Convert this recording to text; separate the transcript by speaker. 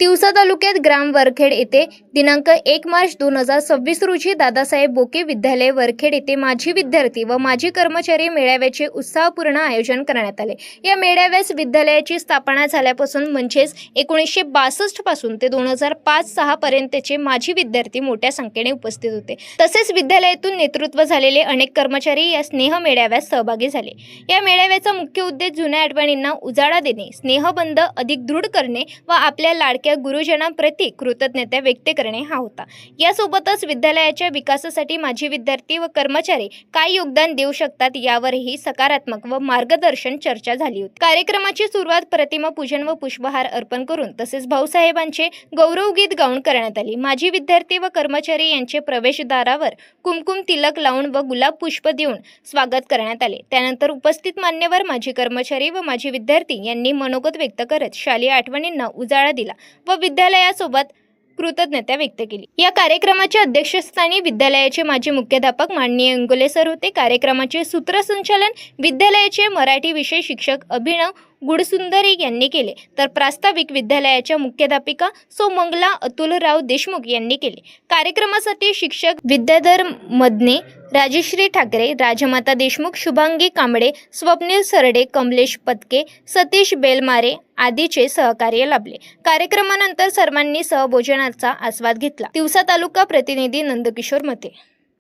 Speaker 1: तिवसा तालुक्यात ग्राम वरखेड येथे दिनांक 1 मार्च 2026 रोजी दादासाहेब बोके विद्यालय वरखेड येथे माजी विद्यार्थी व माजी कर्मचारी मेळाव्याचे उत्साहपूर्ण आयोजन करण्यात आले। या मेळाव्यास विद्यालयाची स्थापना झाल्यापासून म्हणजेच 1962 पासून ते 2005-6 पर्यंतचे माजी विद्यार्थी मोठ्या संख्येने उपस्थित होते। तसेच विद्यालयातून नेतृत्व झालेले अनेक कर्मचारी या स्नेह मेळाव्यात सहभागी झाले। या मेळाव्याचा मुख्य उद्देश जुन्या आठवणींना उजाळा देणे, स्नेहबंध अधिक दृढ करणे व आपल्या लाडक्या गुरुजनांप्रती कृतज्ञता व्यक्त करणे हा होता। यासोबतच विद्यालयाच्या विकासासाठी माजी विद्यार्थी व कर्मचारी काय योगदान देऊ शकतात यावरही सकारात्मक व मार्गदर्शन चर्चा झाली होती। कार्यक्रमाची सुरुवात प्रतिमा पूजन व पुष्पहार अर्पण करून तसेच भाऊसाहेबांचे गौरवगीत गाऊन करण्यात आली। माजी विद्यार्थी व कर्मचारी यांचे प्रवेशद्वारावर कुमकुम तिलक लावून व गुलाब पुष्प देऊन स्वागत करण्यात आले। त्यानंतर उपस्थित मान्यवर माजी कर्मचारी व माजी विद्यार्थी यांनी मनोगत व्यक्त करत शालेय आठवणींना उजाळा दिला व विद्यालयासोबत कृतज्ञता व्यक्त केली। या कार्यक्रमाच्या अध्यक्षस्थानी विद्यालयाचे माजी मुख्याध्यापक माननीय इंगोले सर होते। कार्यक्रमाचे सूत्रसंचालन विद्यालयाचे मराठी विषय शिक्षक अभिनव गुडसुंदरी यांनी केले, तर प्रास्ताविक विद्यालयाच्या मुख्याध्यापिका सौ मंगला अतुलराव देशमुख यांनी केले। कार्यक्रमासाठी शिक्षक विद्याधर मदने, राजश्री ठाकरे, राजमाता देशमुख, शुभांगी कांबळे, स्वप्नील सरडे, कमलेश पत्के, सतीश बेलमारे आदीचे सहकार्य लाभले। कार्यक्रमानंतर सर्वांनी सहभोजनाचा आस्वाद घेतला। तिवसा तालुका प्रतिनिधी नंदकिशोर मते।